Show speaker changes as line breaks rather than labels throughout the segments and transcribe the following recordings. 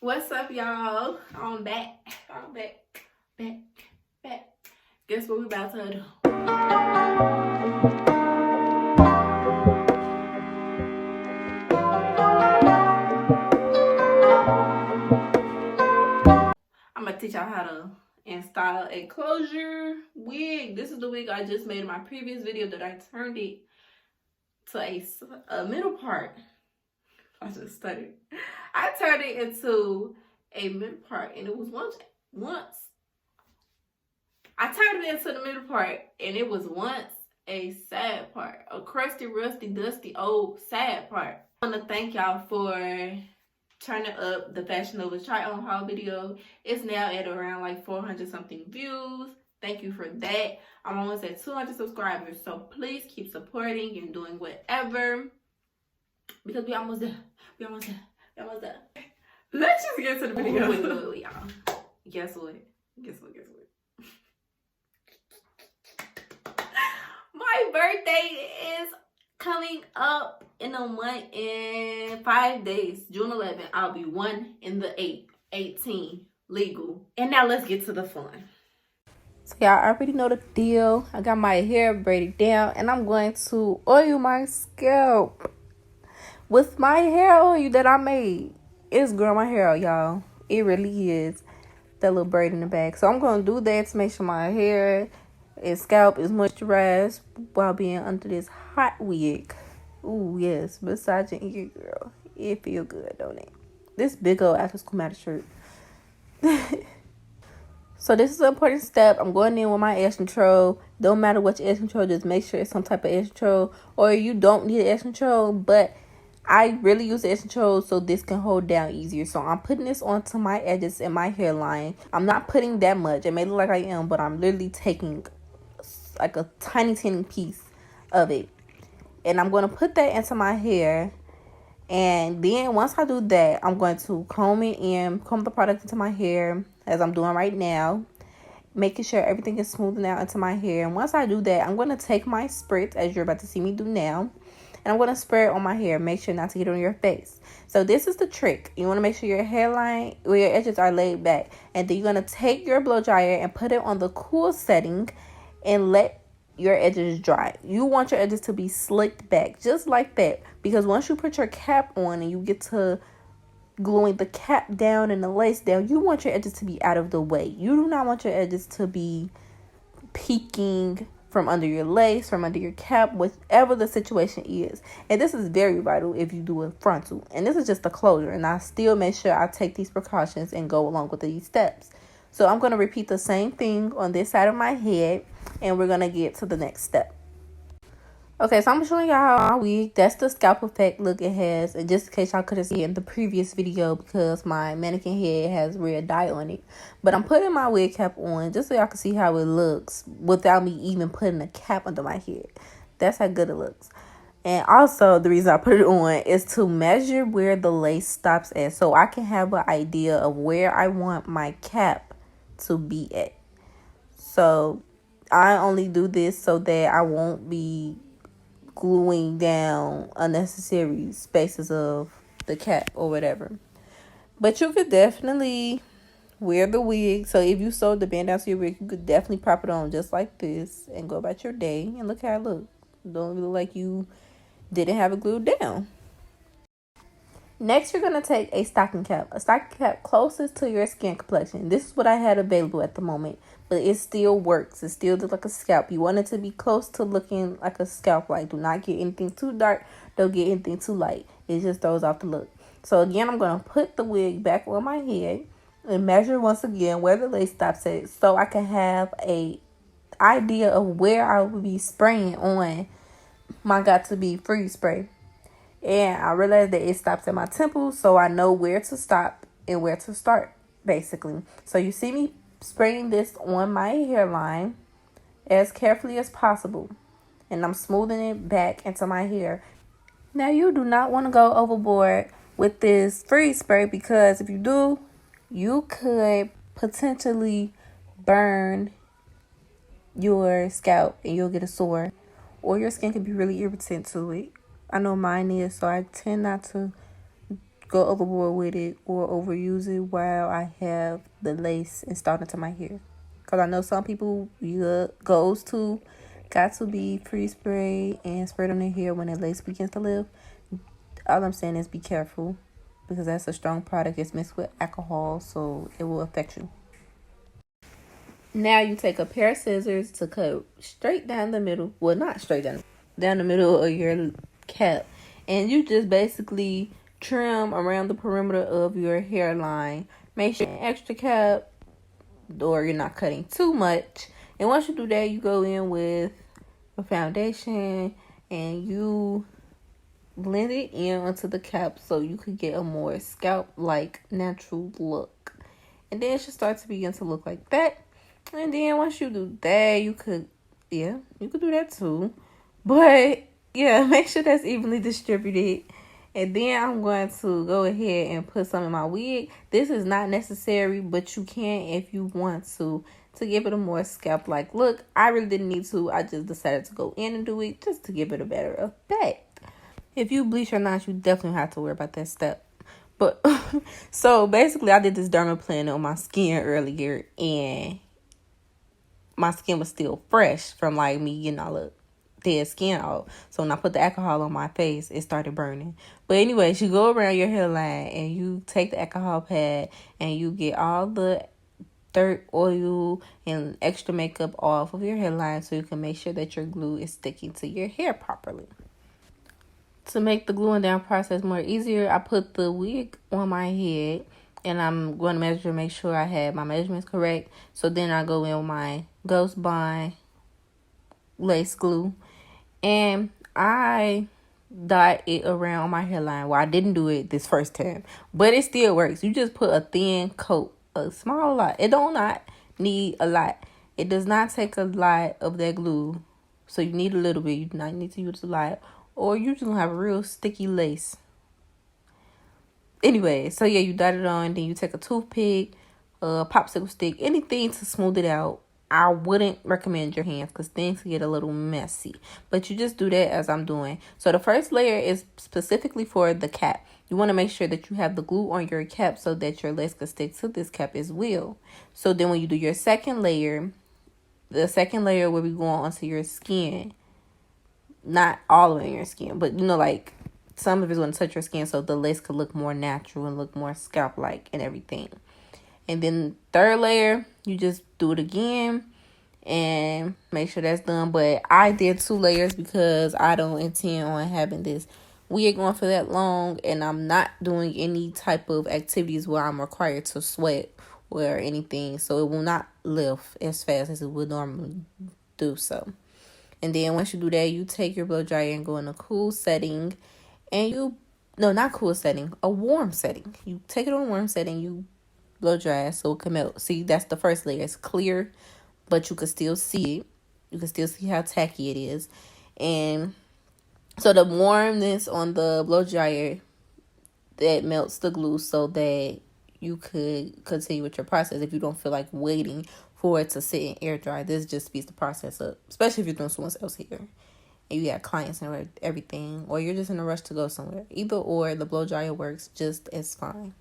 What's up, y'all? I'm back. Back. Guess what we about to do? I'm gonna teach y'all how to install a closure wig. This is the wig I just made in my previous video that I turned it to a middle part. I just stuttered. I turned it into a middle part, and it was once I turned it into the middle part, and it was once a sad part, a crusty, rusty, dusty, old sad part. I want to thank y'all for turning up the Fashion Nova try on haul video. It's now at around like 400 something views. Thank you for that. I'm almost at 200 subscribers, so please keep supporting and doing whatever, because we almost there. Let's just get to the video. Wait, y'all. Guess what? My birthday is coming up in a month and 5 days. June 11th, I'll be 1 in the 18, legal. And now let's get to the fun. So y'all already know the deal. I got my hair braided down, and I'm going to oil my scalp with my hair oil that I made. It's growing my hair out, y'all. It really is. That little braid in the back. So I'm going to do that to make sure my hair and scalp is moisturized while being under this hot wig. Ooh, yes. Massaging your girl. It feel good, don't it? This big old after school matter shirt. So this is an important step. I'm going in with my edge control. Don't matter what your edge control, just make sure it's some type of edge control. Or you don't need edge control, but I really use edge control so this can hold down easier. So I'm putting this onto my edges and my hairline. I'm not putting that much. It may look like I am, but I'm literally taking like a tiny piece of it. And I'm going to put that into my hair. And then once I do that, I'm going to comb the product into my hair as I'm doing right now, making sure everything is smoothing out into my hair. And once I do that, I'm going to take my spritz, as you're about to see me do now, and I'm going to spray it on my hair. Make sure not to get it on your face. So this is the trick. You want to make sure your hairline or your edges are laid back. And then you're going to take your blow dryer and put it on the cool setting and let your edges dry. You want your edges to be slicked back, just like that. Because once you put your cap on and you get to gluing the cap down and the lace down, you want your edges to be out of the way. You do not want your edges to be peeking from under your lace, from under your cap, whatever the situation is. And this is very vital if you do a frontal. And this is just a closure. And I still make sure I take these precautions and go along with these steps. So I'm going to repeat the same thing on this side of my head. And we're going to get to the next step. Okay, so I'm showing y'all my wig. That's the scalp effect look it has. And just in case y'all couldn't see it in the previous video, because my mannequin head has red dye on it. But I'm putting my wig cap on just so y'all can see how it looks without me even putting a cap under my head. That's how good it looks. And also, the reason I put it on is to measure where the lace stops at, so I can have an idea of where I want my cap to be at. So I only do this so that I won't be gluing down unnecessary spaces of the cap or whatever. But you could definitely wear the wig. So if you sewed the band down to your wig, you could definitely prop it on just like this and go about your day. And look how it looks. Don't look like you didn't have it glued down. Next, you're going to take a stocking cap. A stocking cap closest to your skin complexion. This is what I had available at the moment. But it still works. It still looks like a scalp. You want it to be close to looking like a scalp. Like, do not get anything too dark. Don't get anything too light. It just throws off the look. So, again, I'm going to put the wig back on my head and measure once again where the lace stops at, so I can have a idea of where I will be spraying on my Got To Be Free spray. And I realized that it stops at my temples, so I know where to stop and where to start, basically. So you see me spraying this on my hairline as carefully as possible. And I'm smoothing it back into my hair. Now, you do not want to go overboard with this freeze spray, because if you do, you could potentially burn your scalp and you'll get a sore. Or your skin can be really irritant to it. I know mine is, so I tend not to go overboard with it or overuse it while I have the lace installed into my hair. Because I know some people got to be free spray and sprayed on their hair when the lace begins to lift. All I'm saying is be careful because that's a strong product. It's mixed with alcohol, so it will affect you. Now you take a pair of scissors to cut straight down the middle. Well, not straight down the middle of your cap. And you just basically trim around the perimeter of your hairline. Make sure extra cap or you're not cutting too much. And once you do that, you go in with a foundation and you blend it in onto the cap so you could get a more scalp-like natural look. And then it should start to begin to look like that. And then once you do that, you could do that too. But yeah, make sure that's evenly distributed. And then I'm going to go ahead and put some in my wig. This is not necessary, but you can if you want to give it a more scalp-like look. I really didn't need to. I just decided to go in and do it just to give it a better effect. If you bleach or not, you definitely have to worry about that step. But so basically, I did this dermaplaning on my skin earlier, and my skin was still fresh from like me getting all the dead skin off. So when I put the alcohol on my face, it started burning. But anyways, you go around your hairline and you take the alcohol pad and you get all the dirt, oil, and extra makeup off of your hairline so you can make sure that your glue is sticking to your hair properly. To make the gluing down process more easier, I put the wig on my head and I'm going to measure, make sure I have my measurements correct. So then I go in with my Ghost Bond lace glue and I dot it around my hairline. Well, I didn't do it this first time, but it still works. You just put a thin coat, a small lot. It don't not need a lot. It does not take a lot of that glue. So you need a little bit. You do not need to use a lot. Or you're just going to have a real sticky lace. Anyway, so yeah, you dot it on. Then you take a toothpick, a popsicle stick, anything to smooth it out. I wouldn't recommend your hands because things get a little messy. But you just do that as I'm doing. So the first layer is specifically for the cap. You want to make sure that you have the glue on your cap so that your lace can stick to this cap as well. So then when you do your second layer, the second layer will be going onto your skin. Not all of it in your skin, but like some of it's going to touch your skin so the lace could look more natural and look more scalp-like and everything. And then third layer, you just do it again and make sure that's done. But I did 2 layers because I don't intend on having this wig on for that long, and I'm not doing any type of activities where I'm required to sweat or anything, so it will not lift as fast as it would normally do so. And then once you do that, you take your blow dryer and go in a cool setting. And a warm setting. You take it on a warm setting, you blow dry so it can melt. See, that's the first layer. It's clear, but you can still see it. You can still see how tacky it is. And so the warmness on the blow dryer, that melts the glue so that you could continue with your process if you don't feel like waiting for it to sit and air dry. This just speeds the process up, especially if you're doing someone else's hair and you got clients and everything, or you're just in a rush to go somewhere. Either or, the blow dryer works just as fine.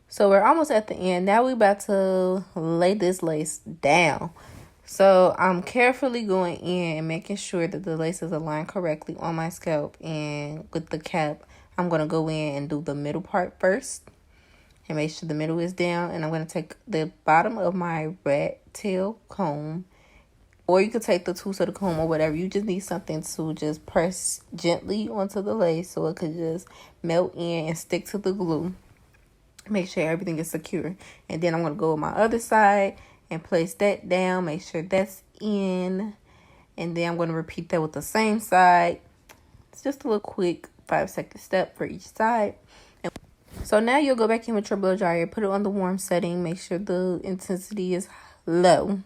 So we're almost at the end. Now we're about to lay this lace down. So I'm carefully going in and making sure that the lace is aligned correctly on my scalp. And with the cap, I'm going to go in and do the middle part first. And make sure the middle is down. And I'm going to take the bottom of my rat tail comb. Or you could take the tools of the comb or whatever. You just need something to just press gently onto the lace so it could just melt in and stick to the glue. Make sure everything is secure. And then I'm going to go with my other side and place that down. Make sure that's in. And then I'm going to repeat that with the same side. It's just a little quick 5-second step for each side. So now you'll go back in with your blow dryer, put it on the warm setting, make sure the intensity is low.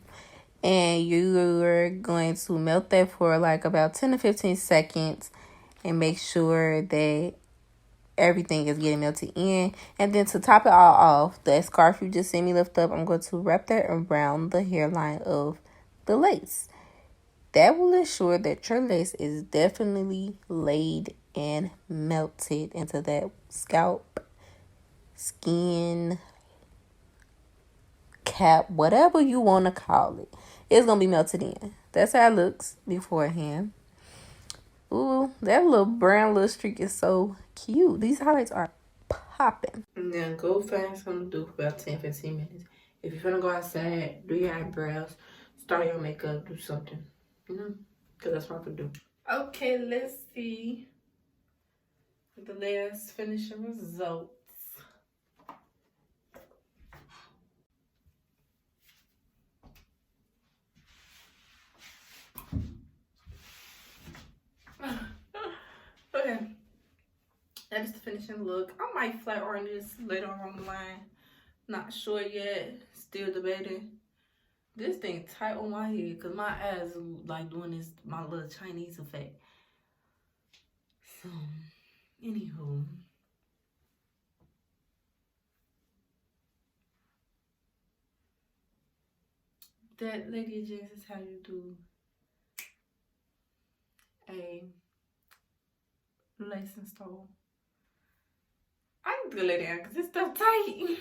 And you're going to melt that for like about 10 to 15 seconds and make sure that everything is getting melted in. And then to top it all off, that scarf you just seen me lift up, I'm going to wrap that around the hairline of the lace. That will ensure that your lace is definitely laid and melted into that scalp, skin, cap, whatever you want to call it. It's going to be melted in. That's how it looks beforehand. Ooh, that little brown little streak is so cute. These highlights are popping. Now go find something to do for about 10-15 minutes. If you're gonna go outside, do your eyebrows, start your makeup, do something. You know? Because that's what I'm gonna do. Okay, let's see the last finishing results. Okay, that is the finishing look. I might flat iron this later on the line. Not sure yet. Still debating. This thing tight on my head because my eyes like doing this, my little Chinese effect. So, anywho. That, ladies and gents, is how you do a lace install. I need to lay down because this stuff tight.